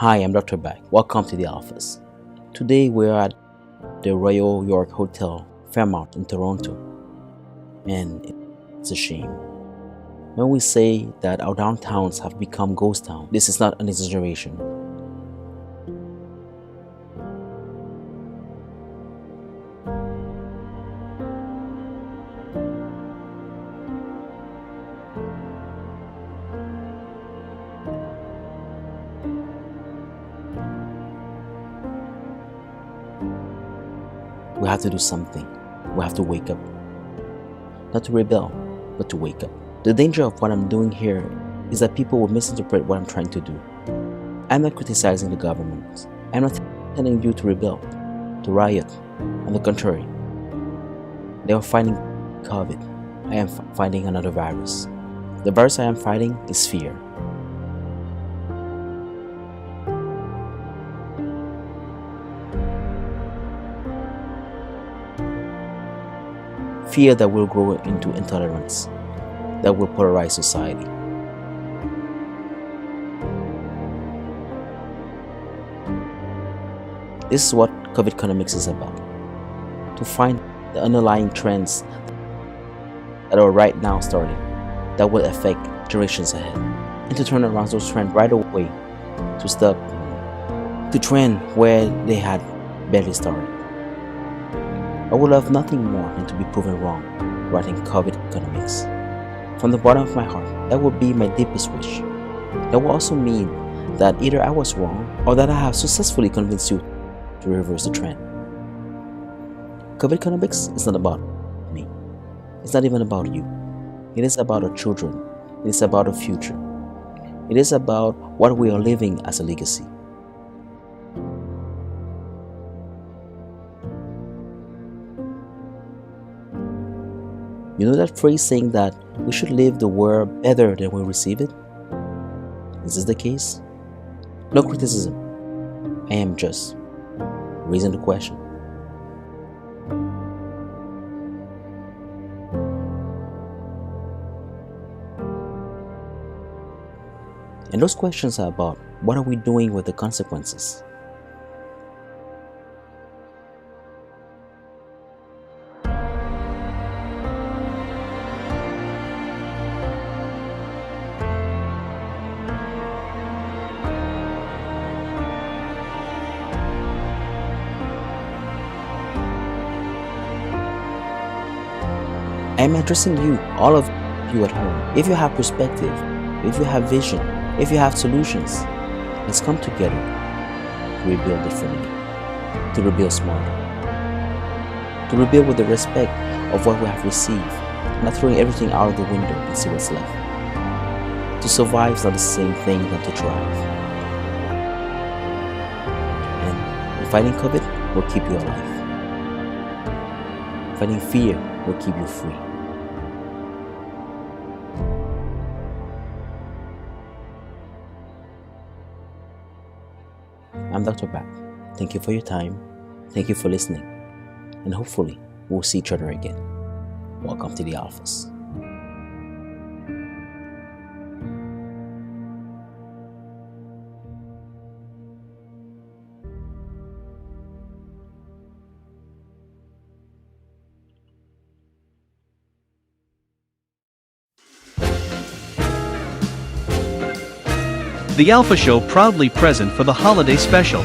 Hi, I'm Dr. Back. Welcome to the office. Today we're at the Royal York Hotel, Fairmont in Toronto. And it's a shame. When we say that our downtowns have become ghost towns, this is not an exaggeration. We have to do something. We have to wake up. Not to rebel, but to wake up. The danger of what I'm doing here is that people will misinterpret what I'm trying to do. I'm not criticizing the government. I'm not telling you to rebel, to riot. On the contrary, they are fighting COVID. I am fighting another virus. The virus I am fighting is fear. Fear that will grow into intolerance, that will polarize society. This is what COVID economics is about. To find the underlying trends that are right now starting, that will affect generations ahead, and to turn around those trends right away, to stop the trend where they had barely started. I would love nothing more than to be proven wrong writing COVID economics. From the bottom of my heart, that would be my deepest wish. That will also mean that either I was wrong or that I have successfully convinced you to reverse the trend. COVID economics is not about me. It's not even about you. It is about our children. It is about our future. It is about what we are leaving as a legacy. You know that phrase saying that we should leave the world better than we receive it? Is this the case? No criticism. I am just raising the question. And those questions are about what are we doing with the consequences? I'm addressing you, all of you at home. If you have perspective, if you have vision, if you have solutions, let's come together to rebuild differently, to rebuild smarter, to rebuild with the respect of what we have received, not throwing everything out of the window and see what's left. To survive is not the same thing than to thrive. And fighting COVID will keep you alive. Fighting fear will keep you free. I'm Dr. Back. Thank you for your time. Thank you for listening. And hopefully, we'll see each other again. Welcome to the office. The AlphaShow proudly present for the holiday special.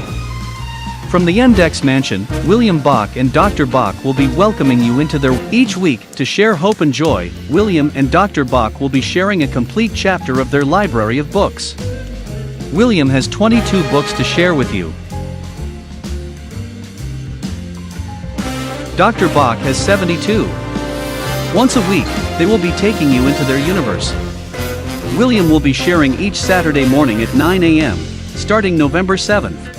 From the Index Mansion, William Bach and Dr. Bach will be welcoming you into their each week to share hope and joy. William and Dr. Bach will be sharing a complete chapter of their library of books. William has 22 books to share with you. Dr. Bach has 72. Once a week, they will be taking you into their universe. William will be sharing each Saturday morning at 9 a.m., starting November 7th.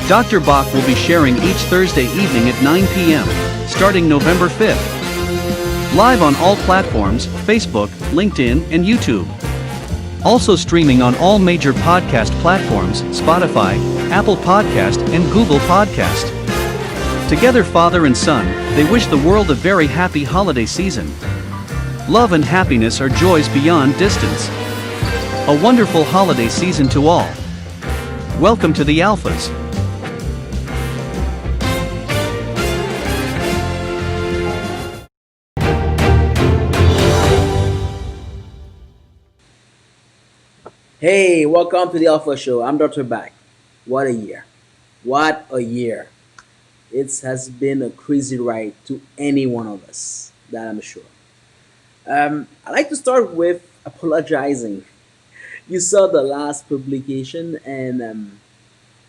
Dr. Bach will be sharing each Thursday evening at 9 p.m., starting November 5th. Live on all platforms, Facebook, LinkedIn, and YouTube. Also streaming on all major podcast platforms, Spotify, Apple Podcast, and Google Podcast. Together father and son, they wish the world a very happy holiday season. Love and happiness are joys beyond distance. A wonderful holiday season to all. Welcome to the Alphas. Hey, welcome to the Alpha Show. I'm Dr. Back. What a year. What a year. It has been a crazy ride to any one of us, that I'm sure. I'd like to start with apologizing. You saw the last publication, and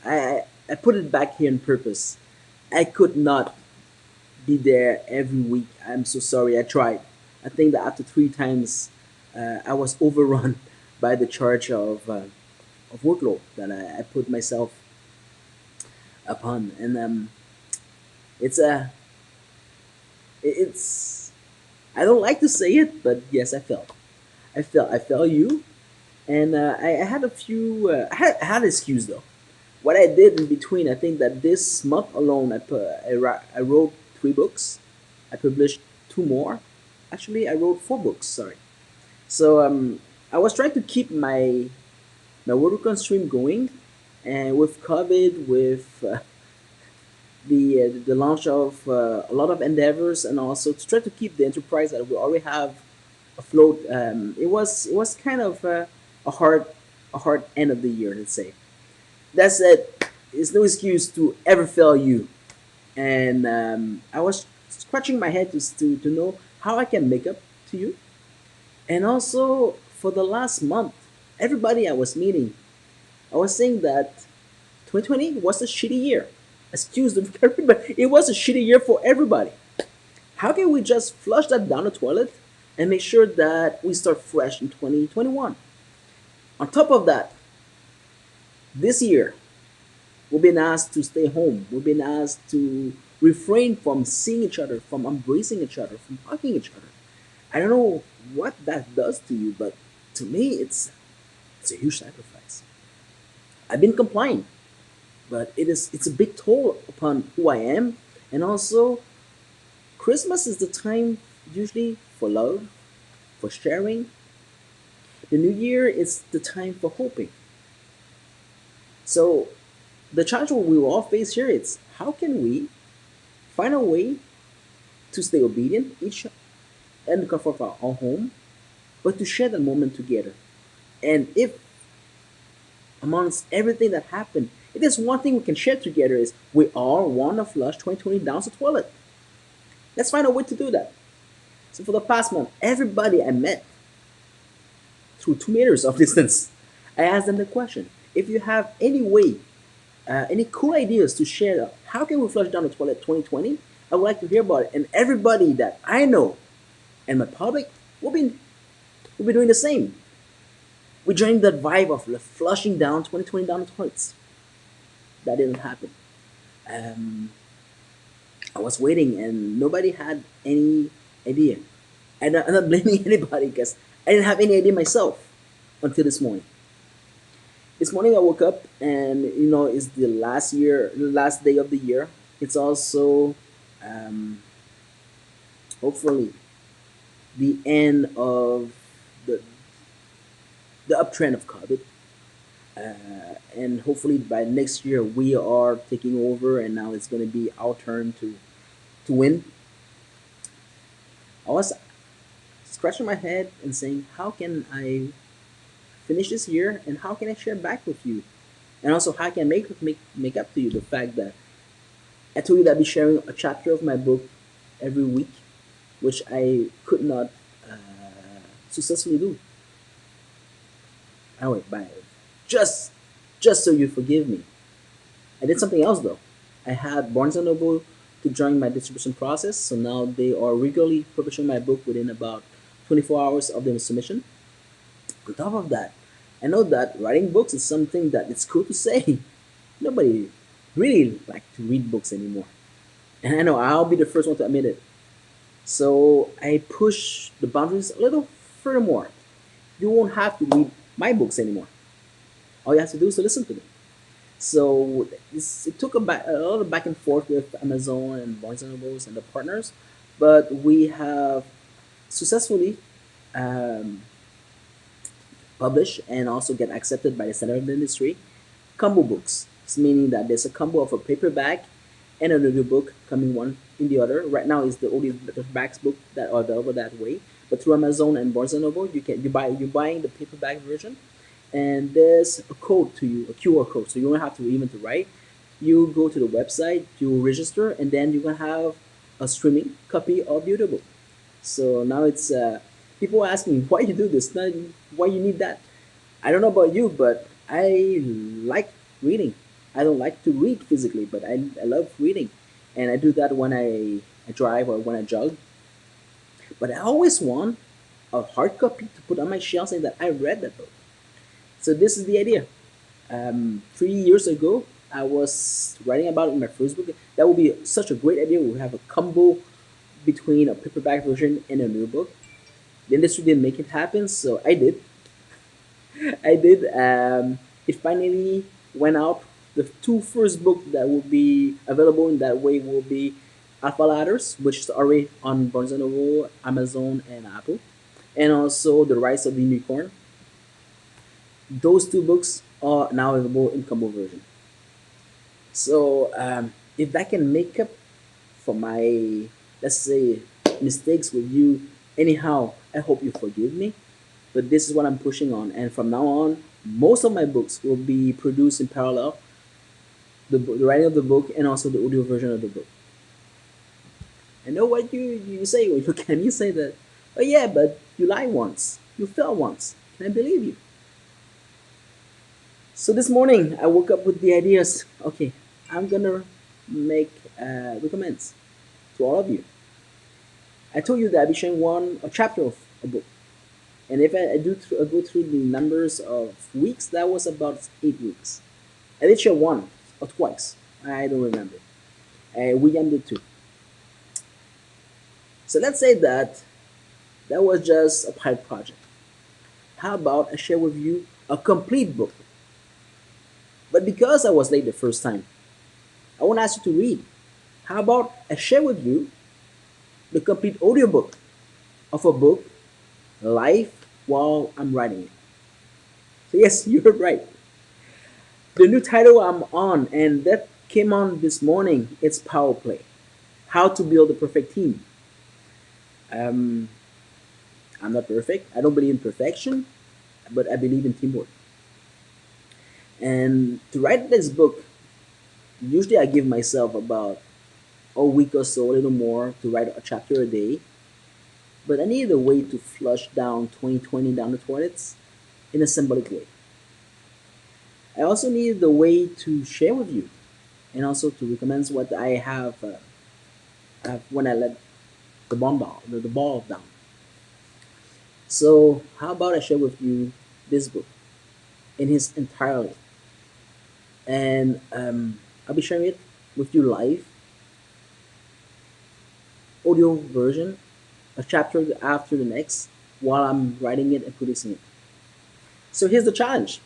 I put it back here on purpose. I could not be there every week. I'm so sorry. I tried. I think that after three times, I was overrun by the charge of workload that I put myself upon, and it's a it's I don't like to say it, but yes, I felt you, and I had a few. I had an excuse though. What I did in between, I think that this month alone, I wrote three books. I published two more. Actually, I wrote four books. Sorry. So I was trying to keep my work on stream going, and with COVID, with the launch of a lot of endeavors, and also to try to keep the enterprise that we already have afloat. It was kind of a hard end of the year, let's say. That said, it's no excuse to ever fail you. And I was scratching my head to know how I can make up to you. And also for the last month, everybody I was meeting, I was saying that 2020 was a shitty year. Excuse the but it was a shitty year for everybody. How can we just flush that down the toilet and make sure that we start fresh in 2021? On top of that, this year we've been asked to stay home. We've been asked to refrain from seeing each other, from embracing each other, from hugging each other. I don't know what that does to you, but to me, it's a huge sacrifice. I've been complying, but it's a big toll upon who I am, and also Christmas is the time usually for love, for sharing. The New Year is the time for hoping. So the challenge we will all face here is how can we find a way to stay obedient each in the comfort of our own home, but to share that moment together. And if amongst everything that happened, if there's one thing we can share together is we all want to flush 2020 down the toilet. Let's find a way to do that. So for the past month, everybody I met through 2 meters of distance, I asked them the question: if you have any way, any cool ideas to share, how can we flush down the toilet 2020? I would like to hear about it. And everybody that I know and my public will be doing the same. We're joining that vibe of flushing down 2020 down the toilets. That didn't happen. Um, I was waiting and nobody had any idea. I'm not blaming anybody because I didn't have any idea myself until this morning. This morning I woke up and it's the last day of the year. It's also um, hopefully the end of the the uptrend of COVID, and hopefully by next year we are taking over, and now it's going to be our turn to win. I was scratching my head and saying, how can I finish this year, and how can I share back with you, and also how can I make up to you the fact that I told you that I'd be sharing a chapter of my book every week, which I could not uh, successfully do. Anyway, by just just so you forgive me. I did something else though. I had Barnes and Noble to join my distribution process, so now they are regularly publishing my book within about 24 hours of the submission. On top of that, I know that writing books is something that it's cool to say. Nobody really like to read books anymore, and I know I'll be the first one to admit it. So I push the boundaries a little furthermore. You won't have to read my books anymore. All you have to do is to listen to them. So it took a lot of back and forth with Amazon and Barnes and Nobles and the partners, but we have successfully um, published and also get accepted by the center of the industry. combo books. It's meaning that there's a combo of a paperback and an audiobook coming one in the other. Right now is the audio the backs book that are available that way. But through Amazon and Barnes and Noble, you're buying the paperback version, and there's a code to you, a QR code, so you don't have to even to write. You go to the website, you register, and then you're gonna have a streaming copy of the audiobook. So now it's people ask me why you do this, not why you need that. I don't know about you, but I like reading. I don't like to read physically, but I love reading, and I do that when I drive or when I jog. But I always want a hard copy to put on my shelf saying that I read that book. So this is the idea. 3 years ago, I was writing about it in my first book. That would be such a great idea. We have a combo between a paperback version and a new book. The industry didn't make it happen, so I did. I did. It finally went out. The two first books that will be available in that way will be Alpha Ladders, which is already on Barnes and Noble, Amazon, and Apple, and also The Rise of the Unicorn. Those two books are now available in combo version. So if that can make up for my, let's say, mistakes with you, anyhow, I hope you forgive me. But this is what I'm pushing on, and from now on, most of my books will be produced in parallel, the writing of the book and also the audio version of the book. I know what you say when you look at me, you say that, oh yeah, but you lie once, you fell once. Can I believe you? So this morning I woke up with the ideas. Okay, I'm gonna make recommends to all of you. I told you that I'll be sharing one a chapter of a book, and if I go through the numbers of weeks, that was about 8 weeks. I did share one or twice. I don't remember. William did too. So let's say that that was just a pilot project. How about I share with you a complete book? But because I was late the first time, I won't ask you to read. How about I share with you the complete audiobook of a book live while I'm writing it? So yes, you're right. The new title I'm on, and that came on this morning, it's Power Play. How to build a perfect team. Um, I'm not perfect. I don't believe in perfection, but I believe in teamwork. And to write this book, usually I give myself about a week or so, a little more, to write a chapter a day. But I needed a way to flush down 2020 down the toilets in a symbolic way. I also needed a way to share with you and also to recommend what I have when I let the ball down. So how about I share with you this book in its entirety, and I'll be sharing it with you live, audio version, a chapter after the next, while I'm writing it and producing it. So here's the challenge.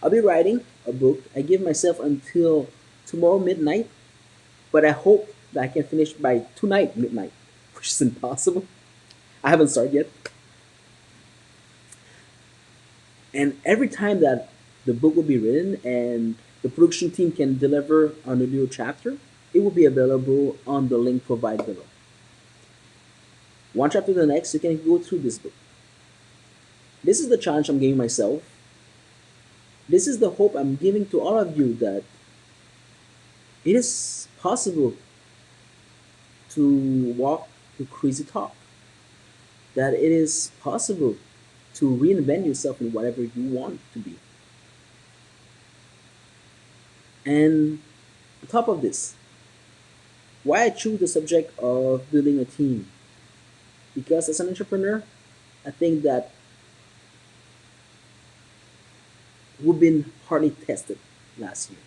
I'll be writing a book. I give myself until tomorrow midnight, but I hope that I can finish by tonight midnight, which is impossible. I haven't started yet. And every time that the book will be written and the production team can deliver an audio chapter, it will be available on the link provided below. One chapter to the next, you can go through this book. This is the challenge I'm giving myself. This is the hope I'm giving to all of you, that it is possible to walk through crazy talk, that it is possible to reinvent yourself in whatever you want to be. And on top of this, why I choose the subject of building a team? Because as an entrepreneur, I think that we've been hardly tested last year.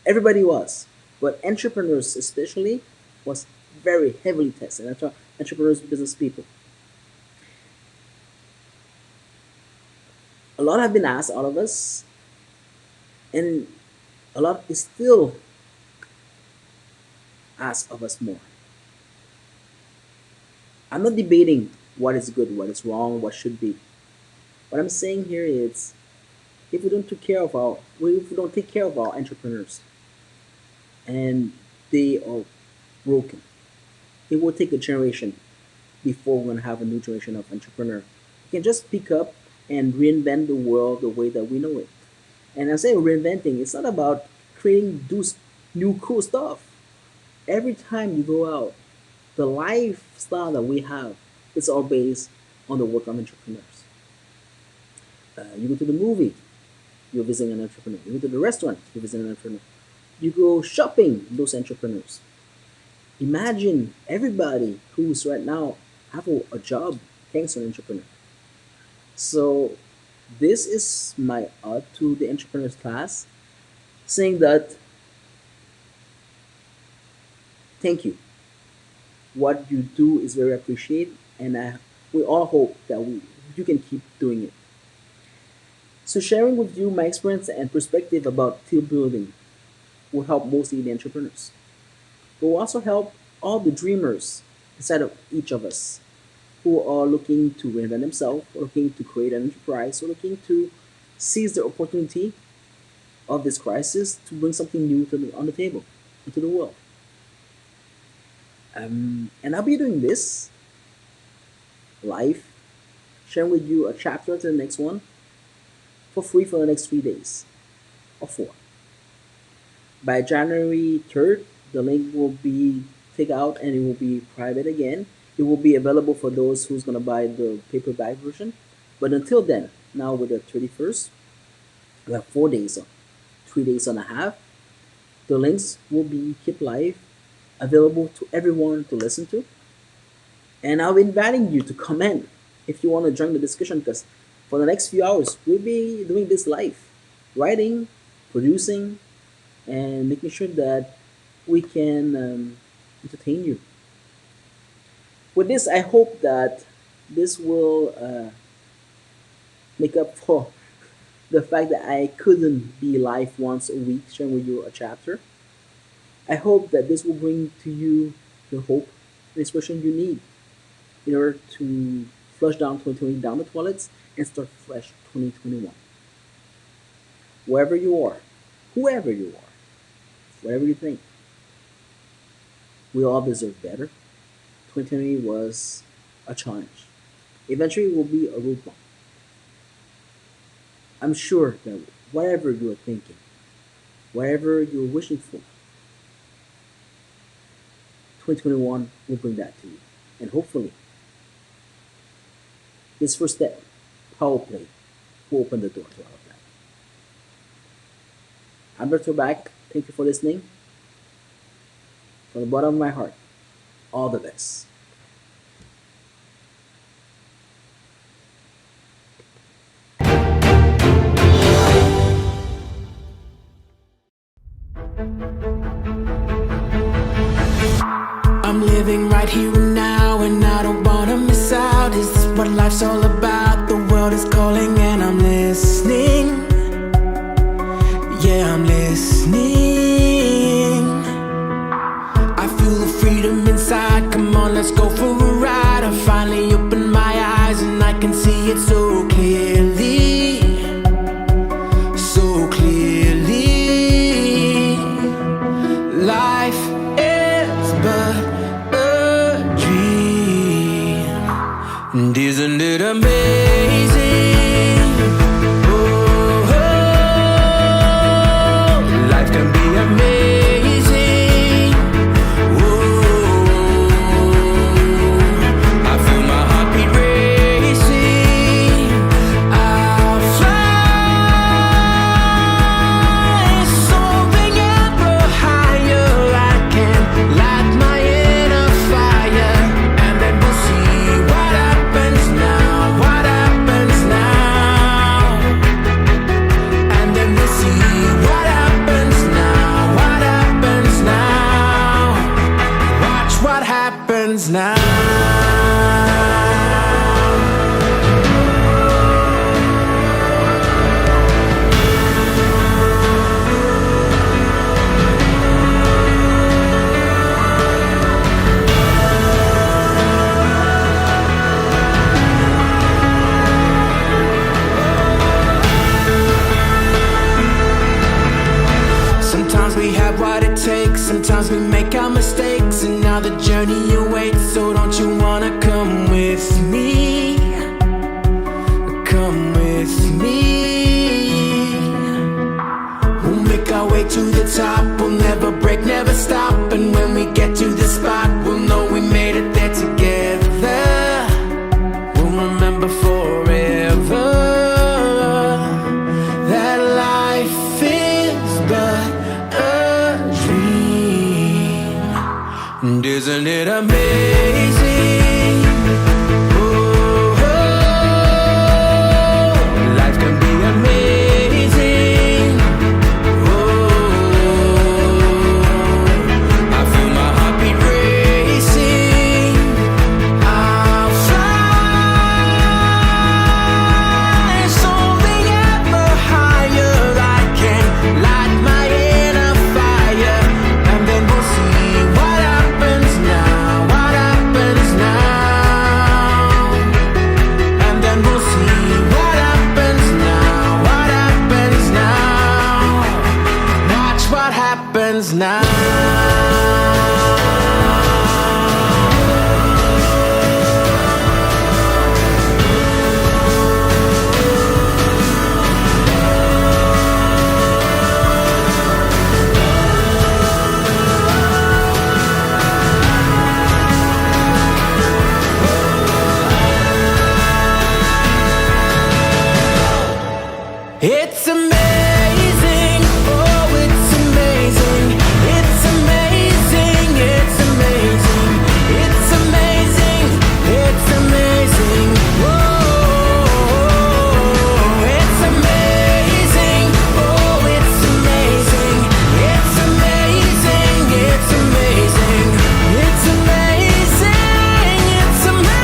Everybody was, but entrepreneurs especially was very heavily tested. Entrepreneurs, business people. A lot have been asked out of us, and a lot is still asked of us more. I'm not debating what is good, what is wrong, what should be. What I'm saying here is If we don't take care of our, if we don't take care of our entrepreneurs, and they are broken, it will take a generation before we're gonna have a new generation of entrepreneur. We can just pick up and reinvent the world the way that we know it. And I say reinventing, it's not about creating those new cool stuff. Every time you go out, the lifestyle that we have is all based on the work of entrepreneurs. You go to the movie, you're visiting an entrepreneur. You go to the restaurant, you're visiting an entrepreneur. You go shopping, those entrepreneurs. Imagine everybody who's right now have a job thanks to an entrepreneur. So this is my ode to the entrepreneurs class, saying that thank you. What you do is very appreciated, and we all hope that you can keep doing it. So sharing with you my experience and perspective about team building will help mostly the entrepreneurs. But will also help all the dreamers inside of each of us who are looking to reinvent themselves, or looking to create an enterprise, or looking to seize the opportunity of this crisis to bring something new on the table, into the world. And I'll be doing this live, sharing with you a chapter to the next one for free for the next 3 days or four. By January 3rd, the link will be taken out and it will be private again. It will be available for those who's gonna buy the paperback version. But until then, now with the 31st, we have 4 days, 3 days and a half. The links will be kept live, available to everyone to listen to. And I'll be inviting you to comment if you want to join the discussion, because for the next few hours, we'll be doing this live, writing, producing, and making sure that we can entertain you. With this, I hope that this will make up for the fact that I couldn't be live once a week sharing with you a chapter. I hope that this will bring to you the hope and inspiration you need in order to flush down 2020 down the toilets and start fresh 2021. Wherever you are, whoever you are, whatever you think, we all deserve better. 2020 was a challenge. Eventually, it will be a road bump. I'm sure that whatever you're thinking, whatever you're wishing for, 2021 will bring that to you. And hopefully, this first step, power play, will open the door to all of that. I'm Dr. Back. Thank you for listening. From the bottom of my heart, all the best. I'm living right here and now, and I don't wanna miss out. Is this what life's all about? The world is calling and I'm listening. Yeah, I'm listening. I feel the freedom inside. Come on, let's go for a ride. I finally opened my eyes and I can see it so clearly. So clearly. Life is but a dream. And isn't it amazing? Oh, life can be amazing. Oh, I feel my heartbeat racing. I'll fly, soaring ever higher. I can light my inner fire, and then we'll see what happens now. What happens now? And then we'll see what happens now. What happens now? Watch what happens now. sometimes we make our mistakes, and now the journey awaits. So don't you wanna come with me? Come with me. We'll make our way to the top. We'll never break, never stop. And when we get to the spot, we'll know we made it there together. We'll remember forever that life is but a dream. And isn't it amazing? Oh, life can be amazing. Oh, I feel my heartbeat racing. I'll fly something ever higher. I can light my inner fire, and then we'll see what happens now. What happens now? And then we'll see what happens now. What happens now? Watch what happens now. It's amazing, oh it's amazing. It's amazing, it's amazing. It's amazing, it's amazing. Whoa, it's amazing, oh it's amazing. It's amazing, it's amazing. It's amazing, it's amazing.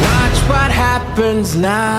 Watch what happens now.